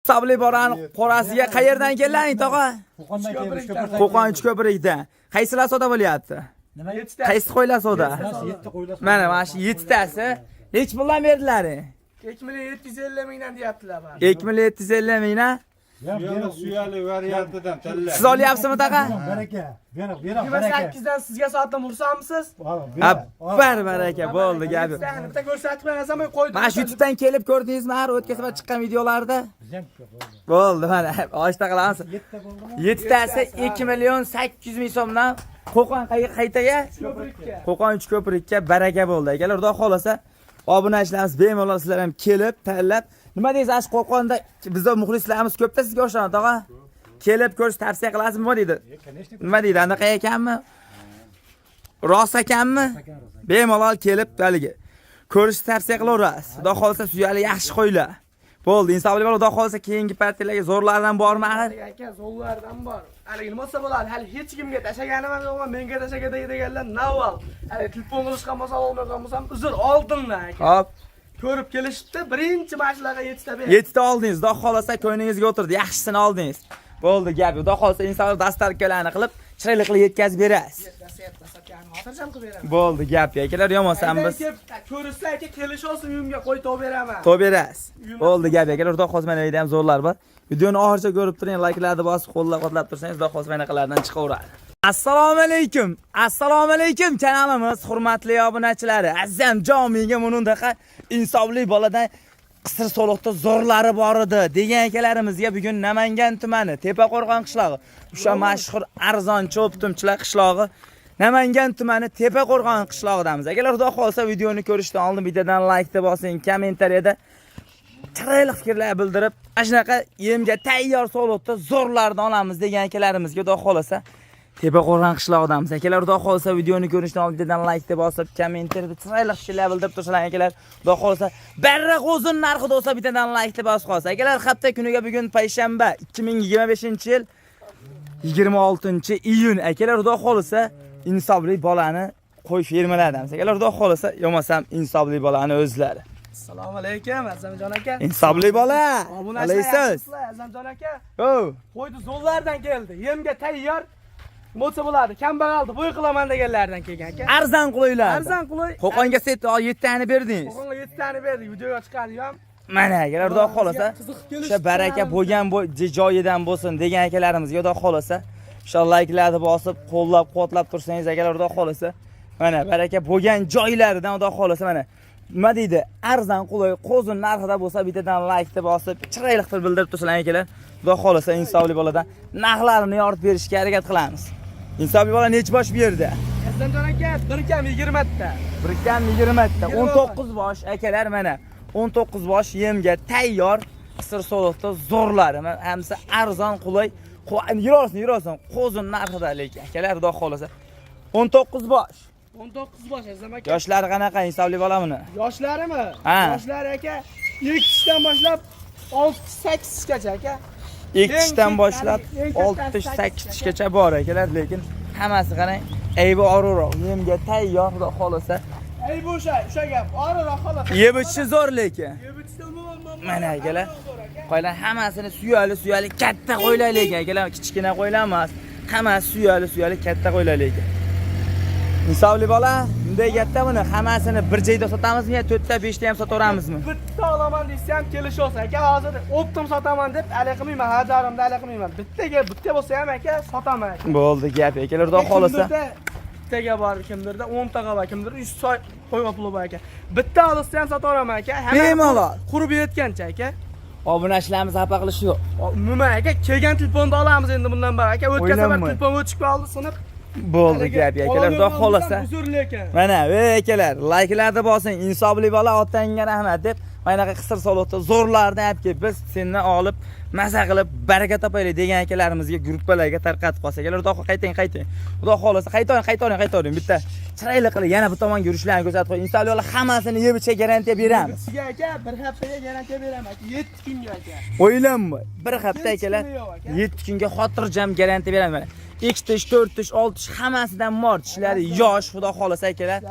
insofli bolani qorasiga qayerdan kelding, tog'a? Qo'qondan kelib Qo'qon Uchko'prikdan. Qaysilar soda bo'lyapti? Nima 7 Qaysi qo'ylar soda? 7 qo'ylar. Mana shu 7 tasi. Nech puldan berdilaring? 2.750 mingdan deyaptilar bari. 2.750 mingdan. Suyali variantidan tanlab. Siz olyapsizmi, tog'a? Baraka. Bera, baraka. 28dan sizga sotdim, ursamsiz? Baraka, bo'ldi gap yo'q. Bitta ko'rsatib qo'yasan, qo'ydim. Mana shu YouTubedan kelib ko'rdingizmi, har o'tgan safar chiqqan videolarda? Bizam ko'p. Bo'ldi, mana oshta qilamiz. 7 ta bo'ldimi? 7 tasi 2.800.000 so'mdan Qo'qon qaytaga? Qo'qon Uchko'prikka baraka bo'ldi. Akalar, xudo xolasa, obunachilarimiz bemalol sizlar ham kelib, tanlab. Nima deysiz, ash Qo'qonda bizda muxlislarimiz ko'pda sizga o'xshaydi, tog'a? Kelib ko'rish tavsiya qilasizmi, nima deydi? Nima deydi? Anaqa ekanmi? Rost ekanmi? Bemalol kelib, haligi ko'rish tavsiya qilaverasiz. Xudo xolasa, suyali yaxshi qo'ylar. Bo'ldi, insofli bo'l, xudo xolasa, keyingi partiyalarga zo'rlardan bormi axir? Aka, zo'rlardan bor. Haligi nima bo'lsa bo'ladi, hali hech kimga tashaganim yo'q, menga tashaga deganlar navval. Hali telefon qilishga masala olmagan bo'lsam, uzr oldimlar aka. Hop. Ko'rib kelishibdi, birinchi mashinaga 7 ta ber. 7 ta oldingiz, xudo xolasa ko'nglingizga o'tirdi, yaxshisini oldingiz. Bo'ldi, gap yo'q. Xudo xolasa insonlar dastarkalarni qilib, chiroyli qilib yetkazib berasiz. Xotirjam qilib beraman. Bo'ldi, gap yo'q. Akalar, yomonsan biz. Ko'rishsa aka, kelish olsin, uyimga qo'yib beraman. To berasiz. Bo'ldi, gap yo'q. Akalar, xudo xolasa mana yerda ham zo'rlar bor. Videoni oxirigacha ko'rib turing, like'larni bosib, qo'llab-quvvatlab tursangiz, xudo xolasa manaqalardan chiqaveradi. Assalomu alaykum. Assalomu alaykum kanalimiz hurmatli obunachilari. Azam jomiga bunundaqa insofli boladan qisir soliqda zo'rlari bor edi degan akalarimizga bugun Namangan tumani Tepaqo'rg'on qishlog'i, o'sha mashhur arzon cho'ptumchilar qishlog'i, Namangan tumani Tepaqo'rg'on qishlog'idamiz. Akalar, xudo xolsa videoni ko'rishdan oldin videodan like deb bosing, kommentariyada chiroyli fikrlar bildirib, shunaqa yemga tayyor soliqda zo'rlarni olamiz degan akalarimizga xudo xolsa Tepaqo'rg'on qishlog'idamiz. Akalar, xudo xolsa videoni ko'rishdan oldin videodan like deb bosib, kommentariyada chiroyli fikrlar bildirib tursalar akalar, xudo xolsa barra qo'zin narxida bo'lsa videodan like deb bosib qolsa. Akalar, hafta kuniga bugun payshanba 2025-yil 26-iyun. Akalar, xudo xolsa insofli bolani qo'y fermalardamiz. Akalar, xudo xolsa yomasam insofli bolani o'zlari. Assalomu alaykum, Azamjon aka. Insofli bola. Alaysiz. Azamjon aka. Qo'ydi zo'llardan keldi. Yemga tayyor. Bo'lsa bo'ladi. Kambag'alni bo'y qilaman deganlardan kelgan aka. Arzon quluylar. Arzon quloy. Qo'qonga 7 tani berdingiz. Qo'qonga 7 tani berdik. Videoga chiqardim. Mana akalar, xudo xolasa, o'sha baraka bo'lgan joyidan bo'lsin degan akalarimizga xudo xolasa, o'sha like'larni bosib, qo'llab-quvvatlab tursangiz akalar, xudo xolasa, mana baraka bo'lgan joylaridan xudo xolasa, mana nima deydi? Arzon qulay, qo'zin narxida bo'lsa, bittadan like deb bosib, chiroyli qilib bildirib tursalar akalar, xudo xolasa insofli boladan narxlarini yoritib berishga harakat qilamiz. Insofli bola nech bosh bu yerda? Azamjon aka, 1 kam 20 ta. 1 kam 20 ta, 19 bosh akalar, mana 19 bosh yemga tayyor qisir soliqda zo'rlari. Hamsi arzon qulay, yurolsin, qo'zin narxida lekin akalar, xudo xolasa 19 bosh. 19 bosh Azam aka. Yoshlari qanaqa insofli bola buni? Yoshlarimi? Ha. Yoshlari aka 2 tishdan boshlab 6-8 tishgacha aka. 2 tishdan boshlab 6-8 tishgacha bor akalar, lekin hammasi qarang, aybi ororoq, yemga tayyor, xudo xolasa. Ey bu o'sha gap, ororoq xolos. Yeb ichishi zo'r lekin. Yeb ichishda Mana akalar, qo'ylar hammasini suyali katta qo'ylar lekin akalar, kichkina qo'ylar emas. Hammasi suyali katta qo'ylar lekin. Insofli bola, bunday katta buni hammasini bir joyda sotamizmi yo 4 ta 5 ta ham sotaveramizmi? Bitta olaman desam ham kelish olsa aka, hozir optim sotaman deb ali qilmayman, hajarimda ali qilmayman. Bitta bo'lsa ham aka sotaman. Bo'ldi gap akalar, xudo xolasa. Bittaga bor, kimdirda 10 taga bor, kimdirda 100 soy qo'yib puli bor aka. Bitta olsa ham sotaveraman aka. Bemalol. Qurib yetgancha aka. Obunachilarimiz xafa qilish yo'q. Nima aka, kelgan telefonni olamiz endi bundan bor aka. O'tgan safar telefon o'chib qoldi, sinib. Bo'ldi gap akalar, xudo xolasa. Mana, akalar, like'larni bosing, insofli bola otangga rahmat deb, maynaqa qisir soliqda zo'rlarni olib kelib, biz sendan olib, maza qilib, baraka topaylik degan akalarimizga gruppalarga tarqatib qolsak. Akalar, xudo qayting. Xudo xolasa, qaytaring. Bitta chiroyli qilib yana bu tomonga yurishlarini ko'rsatib qo'y. Insofli bola hammasini yeb ichiga garantiya beramiz. Sizga aka, bir haftaga garantiya beraman aka, 7 kunga aka. O'ylanma, bir hafta akalar, 7 kunga xotirjam garantiya beraman. 2 tish, 4 tish, 6 tish hammasidan bor. Tishlari yosh, xudo xolasa akalar.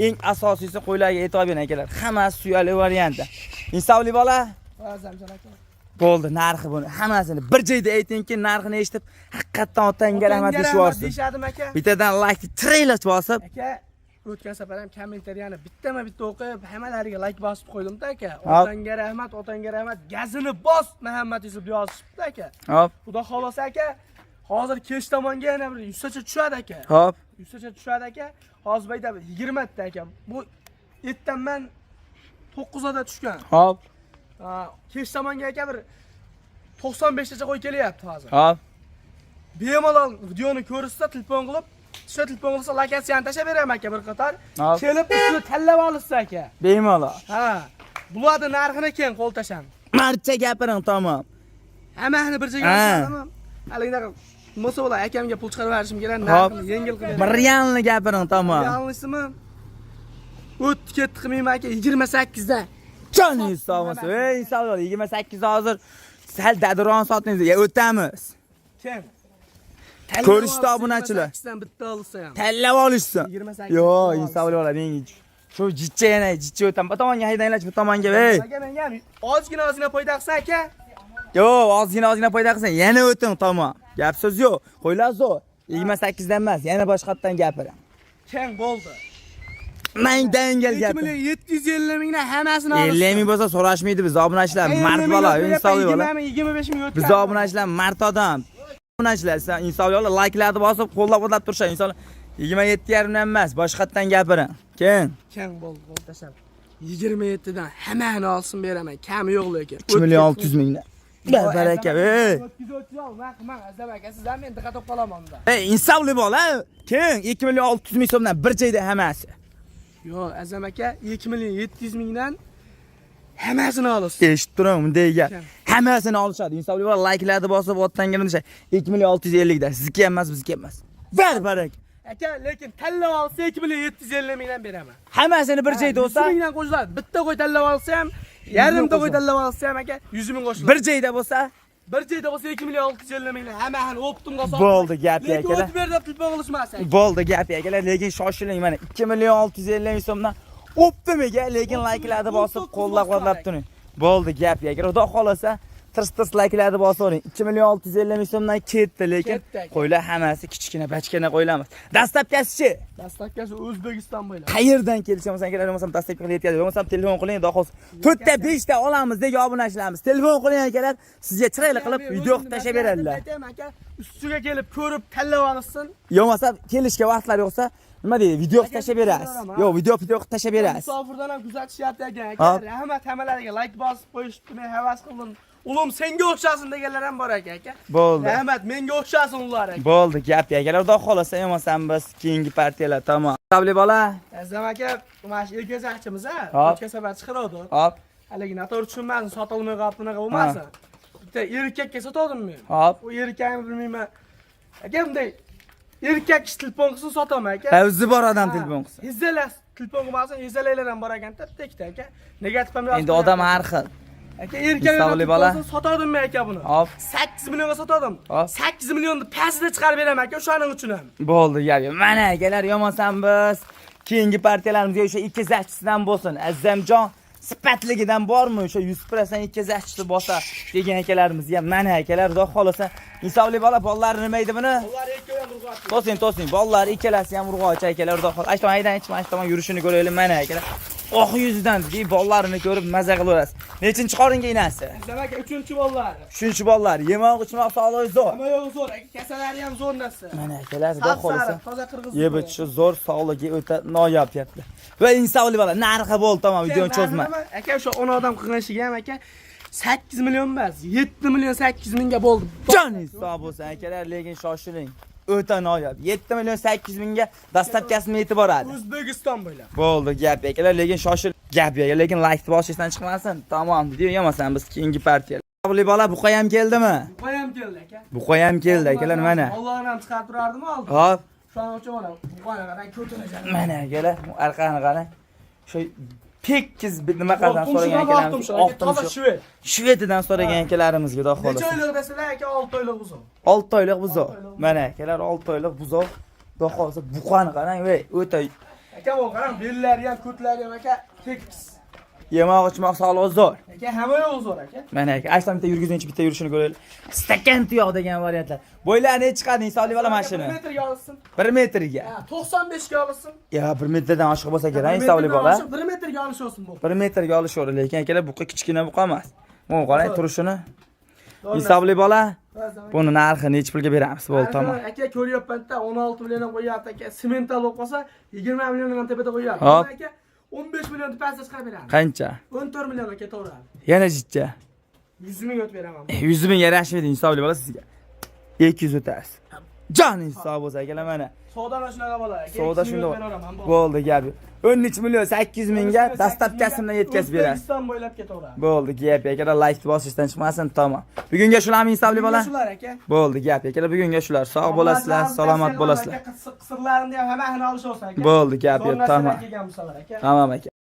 Eng asosiysi qo'ylarga e'tibor bering akalar. Hammasi suyali variantda. Insofli bola. Azamjon aka. Bo'ldi, narxi buni hammasini bir joyda aytingki, narxini eshitib, haqiqatan otangga rahmat deyishvorsin. Deyishadim aka. Bittadan like trailer bosib, Aka, o'tgan safar ham kommentariyani bitta o'qib, hammalariga like bosib qo'ydim-da aka. Hop. Otangga rahmat, gazini bos Muhammad Yusuf yozibdi aka. hop, Xudo xolasa aka, hozir kech tomonga yana bir 100 tacha tushadi aka. hop. 100 tacha tushadi aka. Hozir bayda 20 ta aka. Bu ertan men 9 da tushgan. Hop, Kech tomonga aka bir 95 tacha qo'y kelyapti hozir. hop. Bemalol videoni ko'rsa, telefon qilib, o'sha telefon qilsa lokatsiyani tashab beraman aka bir qator. Hop. Kelib uni tanlab olsa aka. Bemalol. Ha, bularni narxini keyin qo'l tasham. Marcha gapiring, tamom. Hammani bir joyga olsam, haligidaqa mo'sa bo'lar, akamga pul chiqarib berishim kerak, Hop. narxini yengil qilib. Realni gapiring, tamom. Yanlışımı o'tdi ketdi qilmayman aka 28 da. Joningiz sog' bo'lsin. Ey, inson 28 hozir sal dadron sotingiz. O'tamiz. Kim? Ko'rishdi obunachilar. 28 dan bitta olsa ham. Tanlab olishsin. 28 Yo, inson bo'lar, menga shu jichcha yana jichcha o'tam. Bu tomonga haydanglar, bu tomonga, ey. Aka menga ham ozgina foyda qilsan aka. Yo, ozgina foyda qilsan, yana o'ting, tamom. Gap so'z yo'q. Qo'ylar zo'r. 28 dan emas, yana boshqatdan gapiring. Keng bo'ldi. Mangdan gel 2 gapir. million 750 mingdan hammasini oldi. 50 ming bo'lsa so'rashmaydi biz obunachilar, mard bola, insoqli bola. 25 ming o'tdi. Biz obunachilar mard odam. Obunachilar insoqli bola, like-larni bosib, qo'llab-quvvatlab turishadi. Inson 27,5 dan emas, boshqatdan gapiring. Keyin Keng bo'ldi, qo'l tashab. 27 dan hammani olsin beraman, kami yo'q lekin. 2 million 600 mingdan. Baraka, ey. Men azam aka, siz ham men diqqat qilib qolaman bunda. Ey, insoqli bola. Keyin 2 million 600 ming so'mdan bir joyda hammasi. Yo, azam aka 2 million 700 mingdan hammasini olasiz. Eshitib turaman bunday hammasini olishadi. Insoqli bola, like-larni bosib, otdan gina 2 million 650 dan. Sizniki emas, bizniki emas. Baraka. Aka, lekin tanlab olsa 2 million 750 mingdan beraman. Hammasini bir joyda bo'lsa, 100 mingdan qo'shiladi. Bitta qo'y tanlab olsa ham, yarimta qo'y tanlab olsa ham aka 100 ming qo'shiladi. bir joyda bo'lsa, Bir joyda bo'lsa 2 million 650 mingdan hammani o'ptimga solib. bo'ldi gap Lekin akalar. o'tib berdi telefon qilishmas aka. Bo'ldi gap akalar, lekin shoshiling mana 2 million 650 ming so'mdan o'ptimiga, lekin like-larni bosib, qo'llab-quvvatlab turing. Bo'ldi gap akalar. Xudo xolasa tirs like-larni bosib o'ring. 2 million 650 ming so'mdan ketdi, lekin qo'ylar hammasi kichkina, bachkana qo'ylarmiz. Dastlabkasi-chi? Dastlabkasi O'zbekiston bo'ylab. Qayerdan kelishimiz kerak bo'lmasam dastlabki qilib yetkazib, bo'lmasam telefon qiling, xudo xolasa 4 ta 5 ta olamiz deb obunachilarimiz. Telefon qiling akalar, sizga chiroyli qilib video tashlab beradilar. Aytaman aka, ustiga kelib ko'rib tanlab olsin. Yo'qmasa kelishga vaqtlar yo'qsa, nima deydi? Video tashlab berasiz. Yo'q, video tashlab berasiz. Musofirdan ham kuzatishyapti aka. Rahmat hammalariga like bosib qo'yishdi, men havas qildim. Ulim senga o'xshasin deganlar ham bor aka. Bo'ldi. Rahmat, menga o'xshasin ular aka. Bo'ldi, gap akalar, xudo xolasa yo'qmasam biz keyingi partiyalar tamom. Tabli bola. Azam aka, mana shu erkazachimiz a, Hop. o'tgan safar chiqardi. Hop, Haligi noto'g'ri tushunmadim, sotilmay qolibdi, unaqa bo'lmasin. Bitta erkakka sotdim men. hop. U erkakni bilmayman. Aka bunday erkak kishi telefon qilsa sotaman aka. O'zi bor odam telefon qilsa. Izzalar telefon qilmasa, izzalaylar ham bor ekan, bitta ikkita aka. Negativ ham yozib. Endi odam har xil. Aka erkakni bola. sotadim men aka buni. Hop. 8 millionga sotadim. Hop. 8 millionni pastida chiqarib beraman aka, o'shaning uchun ham. Bo'ldi, gap. Mana akalar, yo'qmasam biz keyingi partiyalarimizga o'sha ikki zachisidan bo'lsin. Azzamjon sifatligidan bormi? O'sha 100% ikki zachisi bo'lsa degan akalarimiz ham mana akalar, xudo xolasa. Insoqli bola, bolalar nima edi buni? Ular ikkovi ham urg'ochi. To'sin, bolalar ikkalasi ham urg'ochi akalar, xudo xolasa. Ashton haydan ichma, ashton yurishini ko'raylik mana akalar. Oq yuzidan deb bolalarini ko'rib maza qilaverasiz. Nechinchi qoringa inasi? Demak, 3-bolalar. 3-bolalar. Yemoq, ichmoq sog'lig'i zo'r. Nima yo'q zo'r, aka kasallari ham zo'r narsa. Mana akalar, xudo xolasa. Toza qirg'iz. Yeb ichishi zo'r, sog'ligi o'ta noyob yapti. Va insoqli bola, narxi bo'ldi, tamom, videoni cho'zma. Aka o'sha 10 odam qilganishiga ham aka 8 million emas, 7 million 800 mingga bo'ldi. Joningiz sog' bo'lsin akalar, lekin shoshiling. O'ta noyob. 7 million 800 mingga dastlabkasini yetib boradi. O'zbekiston bo'ylab. Bo'ldi, gap akalar, lekin shoshil. Gap aka, lekin like bosishdan chiqmasin. Tamom, video yo'qmasan biz keyingi partiya. Qabli bola, buqa ham keldimi? Buqa ham keldi aka. Buqa ham keldi akalar, mana. Allohni ham chiqarib turardim oldin. Hop. Shuning uchun mana buqani qarang, ko'tinajan. Mana akalar, arqani qarang. Shu tekkiz nima qildan so'ragan akalarimiz, Toza Shvedidan so'ragan akalarimizga xudo Necha xolasa. oylik desalar aka 6 oylik buzov. 6 oylik buzov. Mana akalar 6 oylik buzov. Xudo xolasa buqani qarang, o'ta Aka bu qarang, bellari ham, ko'tlari ham aka tekis. Yemoq, ichmoq sog'lig'i zo'r. Aka, hamma yo'q zo'r aka. Mana aka, aytsam bitta yurgizingchi, bitta yurishini ko'raylik. Stakan tuyoq degan variantlar. Bo'ylari necha chiqadi hisobli bola 1 mashina? metrga olsin. 1 metrga. Ha, 95 ga olsin. Ya 1 metrdan oshiq bo'lsa kerak hisobli bola. 1 metrga olish olsin bu. 1 metrga olishaveradi, lekin akalar buqa kichkina buqa emas. Mana qarang turishini. Hisobli bola. Buni narxi necha pulga beramiz? Bo'ldi, tamom. Aka ko'ryapman-da 16 million qo'yapti aka. Semental bo'lib qolsa 20 milliondan tepada qo'yapti. Hop. Aka 15 million pasta chiqarib beramiz. Qancha? 14 million aka to'g'ri. Yana jichcha. 100 ming o'tib beraman. 100 ming yarashmaydi hisobli bola sizga. 200 o'tasiz. Jon hisob bo'lsa akalar mana. Savdo shunaqa bo'ladi aka. Savdo shunday. Bo'ldi gap yo'q. 13 million 800 mingga dastlabkasimdan yetkazib berasiz. O'zbekiston bo'ylab ketaveradi. Bo'ldi, gap akalar, like bosishdan chiqmasin, tamom. Bugunga shularmi hisobli bola? Shular aka. Bo'ldi, gap akalar, bugunga shular. Sog' bo'lasizlar, salomat bo'lasizlar. Qisirlarini ham hammasini olish olsin aka. Bo'ldi, gap yo'q, tamom. Kelgan bo'lsalar aka. Tamom aka.